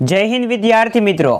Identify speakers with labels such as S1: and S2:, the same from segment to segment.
S1: જય હિન્દ વિદ્યાર્થી મિત્રો,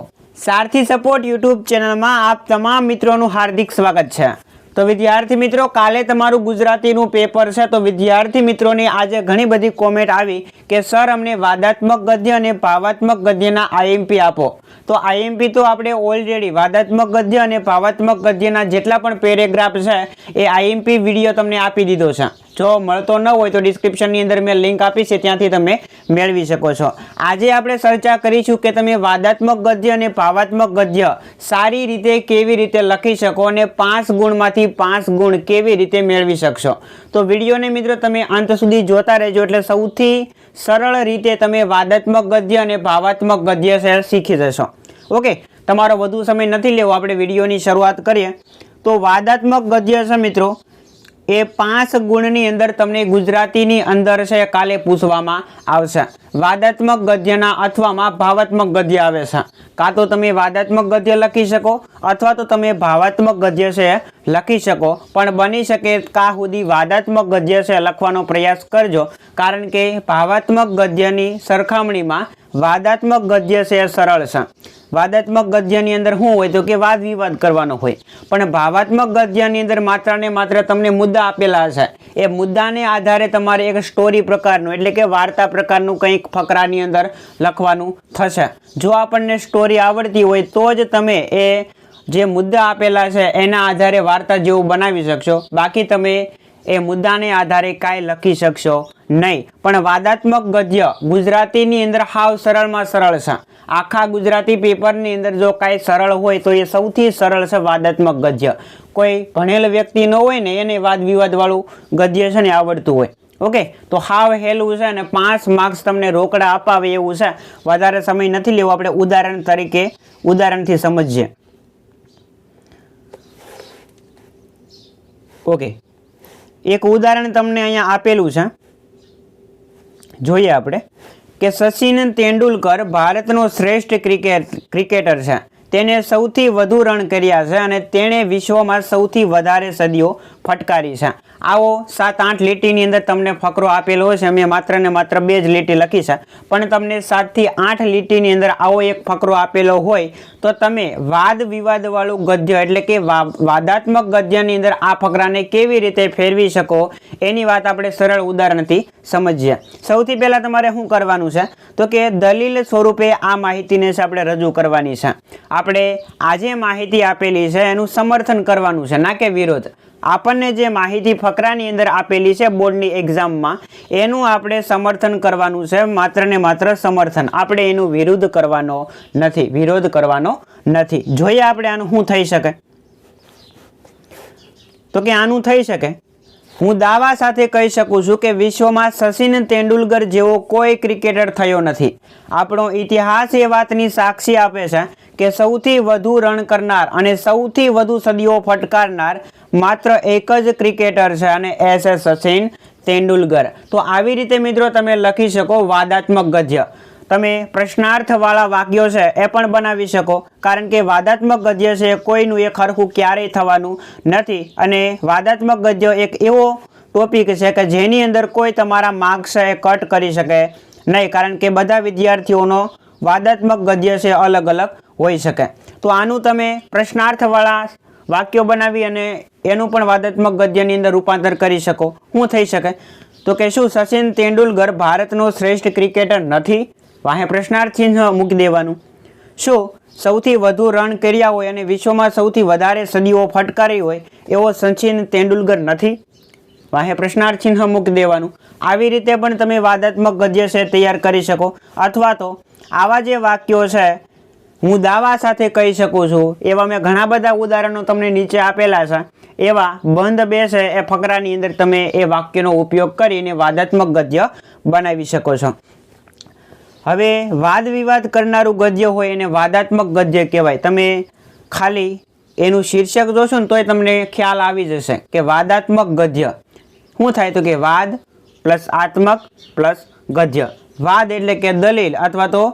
S1: સારથી સપોર્ટ યુટ્યુબ ચેનલમાં આપ તમામ મિત્રોનું હાર્દિક સ્વાગત છે। તો વિદ્યાર્થી મિત્રો, કાલે તમારું ગુજરાતીનું પેપર છે। તો વિદ્યાર્થી મિત્રોની આજે ઘણી બધી કોમેન્ટ આવી કે સર અમને વાદાત્મક ગદ્ય અને ભાવાત્મક ગદ્યના આઈએમપી આપો। તો આઈએમપી તો આપણે ઓલરેડી વાદાત્મક ગદ્ય અને ભાવાત્મક ગદ્યના જેટલા પણ પેરેગ્રાફ છે એ આઈએમપી વિડીયો તમને આપી દીધો છે। જો મળતો ન હોય તો ડિસ્ક્રિપ્શનની અંદર મેં લિંક આપી છે, ત્યાંથી તમે મેળવી શકો છો। આજે આપણે ચર્ચા કરીશું કે તમે વાદાત્મક ગદ્ય અને ભાવાત્મક ગદ્ય સારી રીતે કેવી રીતે લખી શકો અને 5 ગુણમાંથી 5 ગુણ કેવી રીતે મેળવી શકશો। તો વિડીયોને મિત્રો તમે અંત સુધી જોતા રહેજો, એટલે સૌથી સરળ રીતે તમે વાદાત્મક ગદ્ય અને ભાવાત્મક ગદ્ય શીખી જશો। ઓકે, તમારો વધુ સમય નથી લેવો, આપણે વિડીયોની શરૂઆત કરીએ। તો વાદાત્મક ગદ્ય છે મિત્રો, એ 5 ગુણની અંદર તમને ગુજરાતીની અંદર છે કાલે પૂછવામાં આવશે। વાદાત્મક ગદ્યના અથવામાં ભાવાત્મક ગદ્ય આવે છે। કાં તો તમે વાદાત્મક ગદ્ય લખી શકો અથવા તો તમે ભાવાત્મક ગદ્ય છે લખી શકો, પણ બની શકે કાં સુધી વાદાત્મક ગદ્ય છે લખવાનો પ્રયાસ કરજો, કારણ કે ભાવાત્મક ગદ્યની સરખામણીમાં વાદાત્મક ગદ્ય છે સરળ છે। વાદાત્મક ગદ્યની અંદર શું હોય તો કે વાદ વિવાદ કરવાનો હોય, પણ ભાવાત્મક ગદ્યની અંદર માત્ર ને માત્ર તમને મુદ્દા આપેલા છે, એ મુદ્દાને આધારે તમારે એક સ્ટોરી પ્રકારનું એટલે કે વાર્તા પ્રકારનું કંઈક ફકરાની અંદર લખવાનું થશે। જો આપણને સ્ટોરી આવડતી હોય તો જ તમે એ જે મુદ્દા આપેલા છે એના આધારે વાર્તા જેવું બનાવી શકશો, બાકી તમે એ મુદ્દાને આધારે કાંઈ લખી શકશો નહીં। પણ વાદાત્મક ગદ્ય ગુજરાતીની અંદર હાવ સરળમાં સરળ છે। આખા ગુજરાતી પેપરની અંદર જો કાંઈ સરળ હોય તો એ સૌથી સરળ છે વાદાત્મક ગદ્ય। કોઈ ભણેલ વ્યક્તિ ન હોય ને એને વાદ વિવાદવાળું ગદ્ય છે ને આવડતું હોય, ઓકે, તો હાવ હેલું છે અને 5 માર્ક્સ તમને રોકડા અપાવે એવું છે। વધારે સમય નથી લેવો, આપણે ઉદાહરણથી સમજીએ। ઓકે, એક ઉદાહરણ તમને અહીંયા આપેલું છે, જોઈએ આપણે કે સચિન તેંડુલકર ભારતનો શ્રેષ્ઠ ક્રિકેટર છે। તેને સૌથી વધુ રન કર્યા છે અને તેણે વિશ્વમાં સૌથી વધારે સદીઓ ફટકારી છે। આવો 7-8 લીટીની અંદર તમને ફકરો આપેલો છે, મેં માત્ર ને માત્ર 2 જ લીટી લખી છે, પણ તમને 7 થી 8 લીટીની અંદર આવો એક ફકરો આપેલો હોય તો તમે વાદ વિવાદવાળું ગદ્ય એટલે કે વાદાત્મક ગદ્યની અંદર આ ફકરાને કેવી રીતે ફેરવી શકો એની વાત આપણે સરળ ઉદાહરણથી સમજીએ। સૌથી પહેલાં તમારે શું કરવાનું છે તો કે દલીલ સ્વરૂપે આ માહિતીને છે આપણે રજૂ કરવાની છે। આપણે આજે માહિતી આપેલી છે એનું સમર્થન કરવાનું છે, ના કે વિરોધ। આપણને જે માહિતી ફકરાની અંદર આપેલી છે બોર્ડની એક્ઝામમાં એનું આપણે સમર્થન કરવાનું છે, માત્ર ને માત્ર સમર્થન, આપણે એનું વિરોધ કરવાનો નથી। જોઈએ આપણે આનું શું થઈ શકે તો કે આનું થઈ શકે, હું દાવા સાથે કહી શકું છું કે વિશ્વમાં સચિન તેંડુલકર જેવો કોઈ ક્રિકેટર થયો નથી। આપણો ઇતિહાસ એ વાતની સાક્ષી આપે છે કે સૌથી વધુ રન કરનાર અને સૌથી વધુ સદીઓ ફટકારનાર માત્ર એક જ ક્રિકેટર છે અને એ છે સચિન તેંડુલકર। તો આવી રીતે મિત્રો તમે લખી શકો વાદાત્મક ગદ્ય। તમે પ્રશ્નાર્થવાળા વાક્યો છે એ પણ બનાવી શકો, કારણ કે વાદાત્મક ગદ્ય છે કોઈનું એક હરખું ક્યારેય થવાનું નથી, અને વાદાત્મક ગદ્ય એક એવો ટોપિક છે કે જેની અંદર કોઈ તમારા માર્ક્સ છે એ કટ કરી શકે નહીં, કારણ કે બધા વિદ્યાર્થીઓનો વાદાત્મક ગદ્ય છે અલગ અલગ હોઈ શકે। તો આનું તમે પ્રશ્નાર્થવાળા વાક્યો બનાવી અને એનું પણ વાદાત્મક ગદ્યની અંદર રૂપાંતર કરી શકો। શું થઈ શકે તો કે શું સચિન તેંડુલકર ભારતનો શ્રેષ્ઠ ક્રિકેટર નથી, વાહે પ્રશ્નાર્થ ચિહ્ન મૂકી દેવાનું। શું સૌથી વધુ રન કર્યા હોય અને વિશ્વમાં સૌથી વધારે સદીઓ ફટકારી હોય એવો સચિન તેંડુલકર નથી, વાહે પ્રશ્નાર્થ ચિહ્ન મૂકી દેવાનું। આવી રીતે પણ તમે વાદાત્મક ગદ્ય છે તૈયાર કરી શકો, અથવા તો આવા જે વાક્યો છે હું દાવા સાથે કહી શકું છું એવા મેં ઘણા બધા ઉદાહરણો તમને નીચે આપેલા છે, એવા બંધ બે છે એ ફકરાની અંદર તમે એ વાક્યનો ઉપયોગ કરીને વાદાત્મક ગદ્ય બનાવી શકો છો। હવે વાદ વિવાદ કરનારું ગદ્ય હોય એને વાદાત્મક ગદ્ય કહેવાય। તમે ખાલી એનું શીર્ષક જોશો ને તોય તમને ખ્યાલ આવી જશે કે વાદાત્મક ગદ્ય શું થાય તો કે વાદ પ્લસ આત્મક પ્લસ ગદ્ય। વાદ એટલે કે દલીલ અથવા તો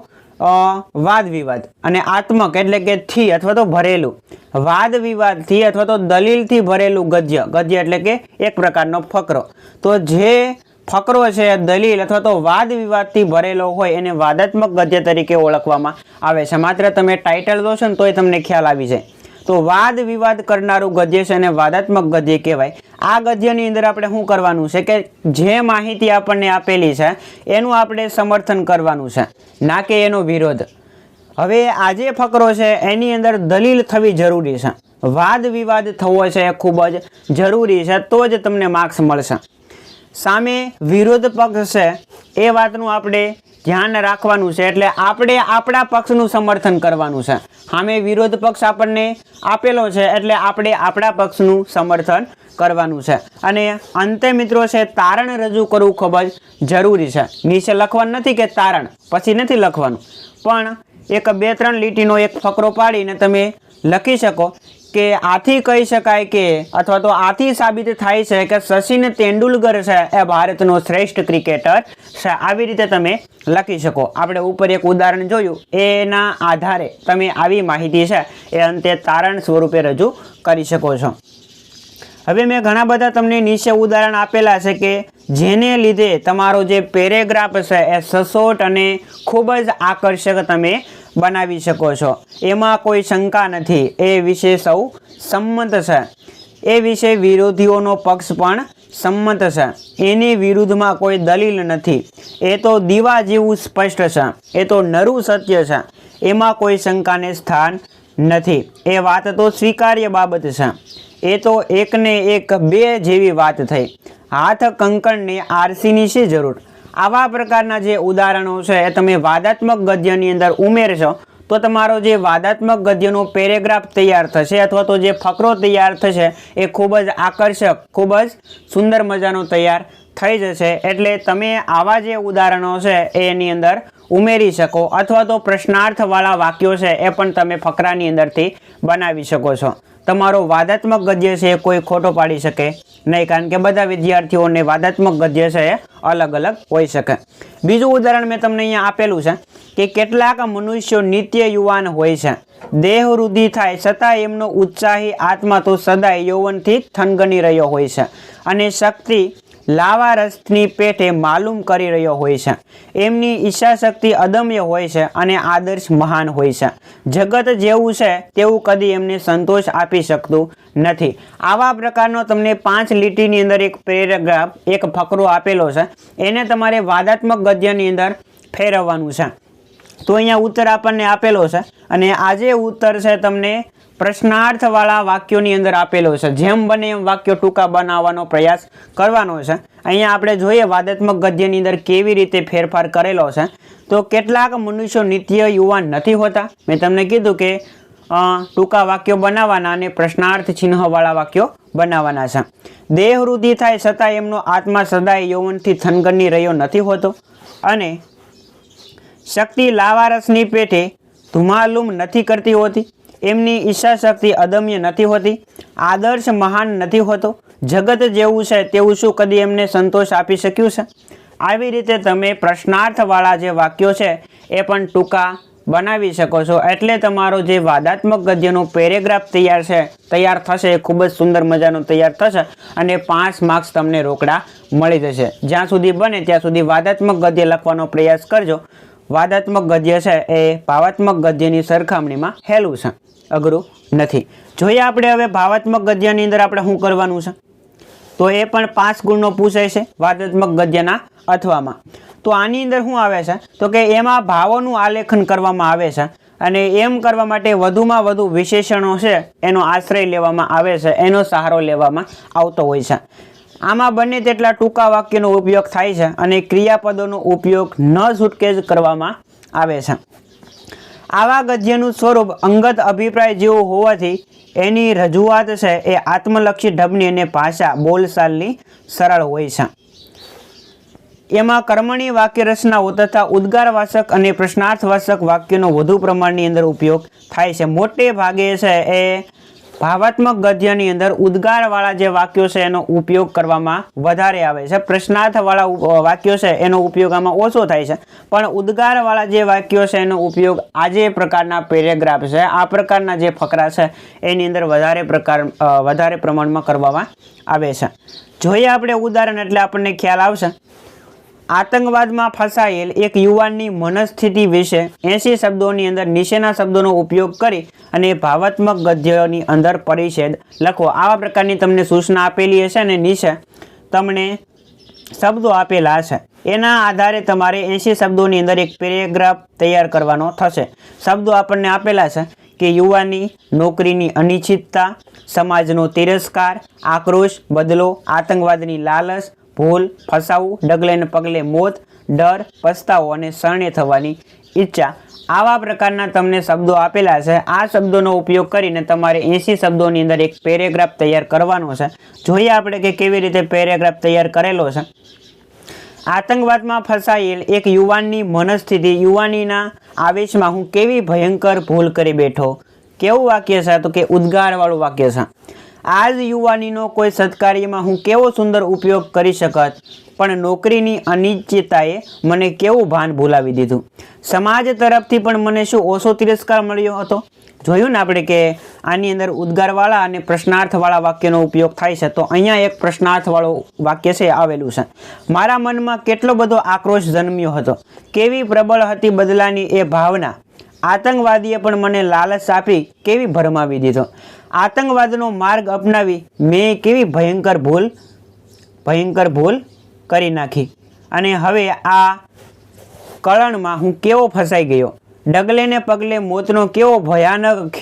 S1: વાદ વિવાદ, અને આત્મક એટલે કે થી અથવા તો ભરેલું, વાદ વિવાદથી અથવા તો દલીલથી ભરેલું ગદ્ય એટલે કે એક પ્રકારનો ફકરો। તો જે ફકરો છે, દલીલ અથવા તો વાદ વિવાદથી ભરેલો હોય એને વાદાત્મક ગદ્ય તરીકે ઓળખવામાં આવે છે. માત્ર તમે ટાઇટલ દોશો ને તોય તમને ખ્યાલ આવી જાય. તો વાદ વિવાદ કરનારું ગદ્ય છે એને વાદાત્મક ગદ્ય કહેવાય. આ ગદ્યની અંદર આપણે શું કરવાનું છે કે જે માહિતી આપણને આપેલી છે એનું આપણે સમર્થન કરવાનું છે, ના કે એનો વિરોધ. હવે આ જે ફકરો છે એની અંદર દલીલ થવી જરૂરી છે, વાદ વિવાદ થવો છે એ ખૂબ જ જરૂરી છે, તો જ તમને માર્ક્સ મળશે. સામે વિરોધ પક્ષ છે એ વાતનું આપણે ધ્યાન રાખવાનું છે, એટલે આપણે આપણા પક્ષનું સમર્થન કરવાનું છે. સામે વિરોધ પક્ષ આપણને આપેલો છે એટલે આપણે આપણા પક્ષનું સમર્થન કરવાનું છે. અને અંતે મિત્રો છે તારણ રજૂ કરવું ખૂબ જ જરૂરી છે. નીચે લખવાનું નથી કે તારણ પછી નથી લખવાનું, પણ એક 2-3 લીટીનો એક ફકરો પાડીને તમે લખી શકો કે આથી કહી શકાય કે અથવા તો આથી સાબિત થાય છે કે સચિન તેંડુલકર છે એ ભારતનો શ્રેષ્ઠ ક્રિકેટર છે. આવી રીતે તમે લખી શકો. આપણે ઉપર એક ઉદાહરણ જોયું, એના આધારે તમે આવી માહિતી છે એ અંતે તારણ સ્વરૂપે રજૂ કરી શકો છો. હવે મેં ઘણા બધા તમને નીચે ઉદાહરણ આપેલા છે કે જેને લીધે તમારો જે પેરેગ્રાફ છે એ સચોટ અને ખૂબ જ આકર્ષક તમે બનાવી શકો છો. એમાં કોઈ શંકા નથી, એ વિશે સૌ સંમત છે. એ વિશે વિરોધીઓનો પક્ષ પણ સંમત છે. એની વિરુદ્ધમાં કોઈ દલીલ નથી. એ તો દીવા જેવું સ્પષ્ટ છે. એ તો નરું સત્ય છે. એમાં કોઈ શંકાને સ્થાન નથી. એ વાત તો સ્વીકાર્ય બાબત છે. એ તો એકને એક 2 જેવી વાત થઈ. હાથ કંકણને આરસીની શી જરૂર? આવા પ્રકારના જે ઉદાહરણો છે એ તમે વાદાત્મક ગદ્યની અંદર ઉમેરશો તો તમારો જે વાદાત્મક ગદ્યનો પેરેગ્રાફ તૈયાર થશે અથવા તો જે ફકરો તૈયાર થશે એ ખૂબ જ આકર્ષક, ખૂબ જ સુંદર મજાનો તૈયાર થઈ જશે. એટલે તમે આવા જે ઉદાહરણો છે એની અંદર ઉમેરી શકો, અથવા તો પ્રશ્નાર્થવાળા વાક્યો છે એ પણ તમે ફકરાની અંદરથી બનાવી શકો છો. તમારો વાદાત્મક ગદ્ય છે એ કોઈ ખોટો પાડી શકે નહીં, કારણ કે બધા વિદ્યાર્થીઓને વાદાત્મક ગદ્ય છે એ અલગ અલગ હોઈ શકે. બીજું ઉદાહરણ મેં તમને અહીંયા આપેલું છે કે કેટલાક મનુષ્યો નિત્ય યુવાન હોય છે, દેહ વૃદ્ધિ થાય છતાં એમનો ઉત્સાહી આત્મા તો સદાય યૌવનથી થનગની રહ્યો હોય છે, અને શક્તિ લાવા રસની પેટે માલુમ કરી રહ્યો હોય છે. એમની ઈચ્છાશક્તિ અદમ્ય હોય છે અને આદર્શ મહાન હોય છે. જગત જેવું છે તેવું કદી એમને સંતોષ આપી શકતું નથી. આવા પ્રકારનો તમને 5 લીટીની અંદર એક પેરેગ્રાફ, એક ફકરો આપેલો છે, એને તમારે વાદાત્મક ગદ્યની અંદર ફેરવવાનું છે. તો અહીંયા ઉત્તર આપણને આપેલો છે, અને આ જે ઉત્તર છે તમને પ્રશ્નાર્થવાળા વાક્યોની અંદર આપેલો છે. જેમ બને એમ વાક્યો ટૂંકા બનાવવાનો પ્રયાસ કરવાનો છે. અહીંયા આપણે જોઈએ વાદાત્મક ગદ્યની અંદર કેવી રીતે ફેરફાર કરેલો છે. તો કેટલાક મનુષ્યો નિત્ય યુવાન નથી હોતા. મેં તમને કીધું કે ટૂંકા વાક્યો બનાવવાના અને પ્રશ્નાર્થ ચિહ્નવાળા વાક્યો બનાવવાના છે. દેહ વૃદ્ધિ થાય છતાં એમનો આત્મા સદાય યૌવનથી થનગની રહ્યો નથી હોતો, અને શક્તિ લાવારસની પેટે ધુમાલુમ નથી કરતી હોતી. એમની ઈચ્છા શક્તિ અદમ્ય નથી હોતી. આદર્શ મહાન નથી હોતો. જગત જેવું છે તેવું શું કદી એમને સંતોષ આપી શક્યું છે? આવી રીતે તમે પ્રશ્નાર્થવાળા જે વાક્યો છે એ પણ ટૂંકા બનાવી શકો છો. એટલે તમારો જે વાદાત્મક ગદ્યનો પેરેગ્રાફ તૈયાર થશે એ ખૂબ જ સુંદર મજાનો તૈયાર થશે, અને 5 માર્ક્સ તમને રોકડા મળી જશે. જ્યાં સુધી બને ત્યાં સુધી વાદાત્મક ગદ્ય લખવાનો પ્રયાસ કરજો. વાદાત્મક ગદ્ય છે એ ભાવાત્મક ગદ્યની સરખામણીમાં હેલું છે, અઘરું નથી. જોઈએ આપણે હવે ભાવાત્મક ગદ્યની અંદર આપણે શું કરવાનું છે. તો એ પણ 5 ગુણનો પૂછાય છે વાદાત્મક ગદ્યના અથવામાં. તો આની અંદર શું આવે છે તો કે એમાં ભાવોનું આલેખન કરવામાં આવે છે, અને એમ કરવા માટે વધુમાં વધુ વિશેષણો છે એનો આશ્રય લેવામાં આવે છે, એનો સહારો લેવામાં આવતો હોય છે. આમાં બને તેટલા ટૂંકા વાક્યનો ઉપયોગ થાય છે, અને ક્રિયાપદોનો ઉપયોગ ન છૂટકે જ કરવામાં આવે છે. આવા ગદ્યનું સ્વરૂપ અંગત અભિપ્રાય જેવું હોવાથી એની રજૂઆત છે એ આત્મલક્ષી ઢબની અને ભાષા બોલચાલની સરળ હોય છે. એમાં કર્મણી વાક્ય રચનાઓ તથા ઉદ્ગારવાચક અને પ્રશ્નાર્થવાચક વાક્યનો વધુ પ્રમાણની અંદર ઉપયોગ થાય છે. મોટે ભાગે છે એ ભાવાત્મક ગદ્યની અંદર ઉદ્ગારવાળા જે વાક્યો છે એનો ઉપયોગ કરવામાં વધારે આવે છે. પ્રશ્નાર્થવાળા વાક્યો છે એનો ઉપયોગ આમાં ઓછો થાય છે, પણ ઉદ્ગારવાળા જે વાક્યો છે એનો ઉપયોગ આ જે પ્રકારના પેરેગ્રાફ છે, આ પ્રકારના જે ફકરા છે એની અંદર વધારે પ્રમાણમાં કરવામાં આવે છે. જોઈએ આપણે ઉદાહરણ એટલે આપણને ખ્યાલ આવશે। આતંકવાદમાં ફસાયેલ એક યુવાનની મનસ્થિતિ વિશે 80 શબ્દોની અંદર નીચેના શબ્દોનો ઉપયોગ કરી અને ભાવાત્મક ગદ્યની અંદર પરિચ્છેદ લખો। આવા પ્રકારની તમને સૂચના આપેલી હશે અને નીચે તમને શબ્દો આપેલા હશે, એના આધારે તમારે 80 શબ્દોની અંદર એક પેરેગ્રાફ તૈયાર કરવાનો થશે। શબ્દો આપણને આપેલા છે કે યુવાની, નોકરીની અનિશ્ચિતતા, સમાજનો તિરસ્કાર, આક્રોશ, બદલો, આતંકવાદની લાલચ, ભૂલ, ફસાવું, ડગલે ને પગલે મોત, ડર, પસ્તાવો અને શરણે થવાની ઈચ્છા। આવા પ્રકારના તમને શબ્દો આપેલા છે। આ શબ્દોનો ઉપયોગ કરીને તમારે 80 શબ્દોની અંદર એક પેરેગ્રાફ તૈયાર કરવાનો છે। જોઈએ આપણે કે કેવી રીતે પેરેગ્રાફ તૈયાર કરેલો છે। આતંકવાદમાં ફસાયેલ એક યુવાનની મનસ્થિતિ, યુવાનીના આવેશમાં હું કેવી ભયંકર ભૂલ કરી બેઠો। કેવું વાક્ય છે? તો કે ઉદ્ગારવાળું વાક્ય છે। આ જ યુવાનીનો કોઈ સત્કાર્યમાં હું કેવો સુંદર ઉપયોગ કરી શકત, પણ નોકરીની અનિશ્ચિતતાએ મને કેવું ભાન ભૂલાવી દીધું। સમાજ તરફથી પણ મને શું ઓછો તિરસ્કાર મળ્યો હતો। જોયું ને આપણે કે આની અંદર ઉદ્ગારવાળા અને પ્રશ્નાર્થવાળા વાક્યનો ઉપયોગ થાય છે। તો અહીંયા એક પ્રશ્નાર્થવાળું વાક્ય છે આવેલું છે। મારા મનમાં કેટલો બધો આક્રોશ જન્મ્યો હતો, કેવી પ્રબળ હતી બદલાની એ ભાવના। આતંકવાદીએ પણ મને લાલચ આપી કેવી ભરમાવી દીધો। આતંકવાદનો માર્ગ અપનાવી મેં કેવી ભયંકર ભૂલ કરી નાખી, અને હવે આ કળણમાં હું કેવો ફસાઈ ગયો। ડગલે ને પગલે મોતનો કેવો ભયાનક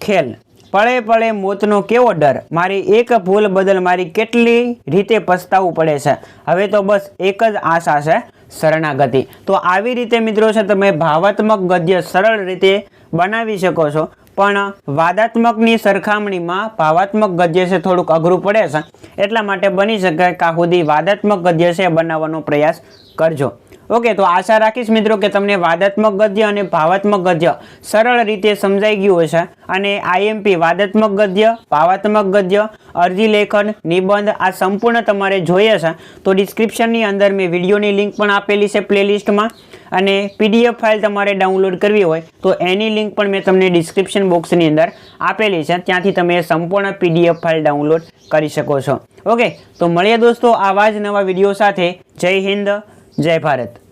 S1: ખેલ, પળે પળે મોતનો કેવો ડર। મારી એક ભૂલ બદલ મારી કેટલી રીતે પસ્તાવું પડે છે। હવે તો બસ એક જ આશા છે, શરણાગતિ। તો આવી રીતે મિત્રો છે તમે ભાવાત્મક ગદ્ય સરળ રીતે બનાવી શકો છો, પણ વાદાત્મકની સરખામણીમાં ભાવાત્મક ગદ્ય છે થોડુંક અઘરું પડે છે। એટલા માટે બની શકે કે સુધી વાદાત્મક ગદ્ય છે બનાવવાનો પ્રયાસ કરજો। ઓકે, તો આશા રાખીશ મિત્રો કે તમને વાદાત્મક ગદ્ય અને ભાવાત્મક ગદ્ય સરળ રીતે સમજાઈ ગયું હશે, અને આઈએમપી વાદાત્મક ગદ્ય, ભાવાત્મક ગદ્ય, અરજી લેખન, નિબંધ આ સંપૂર્ણ તમારે જોઈએ છે તો ડિસ્ક્રિપ્શનની અંદર મેં વિડીયોની લિંક પણ આપેલી છે પ્લેલિસ્ટમાં, અને પીડીએફ ફાઇલ તમારે ડાઉનલોડ કરવી હોય તો એની લિંક પણ મેં તમને ડિસ્ક્રિપ્શન બોક્સની અંદર આપેલી છે। ત્યાંથી તમે સંપૂર્ણ પીડીએફ ફાઇલ ડાઉનલોડ કરી શકો છો। ઓકે, તો મળીએ દોસ્તો આવા જ નવા વિડીયો સાથે। જય હિન્દ, જય ભારત।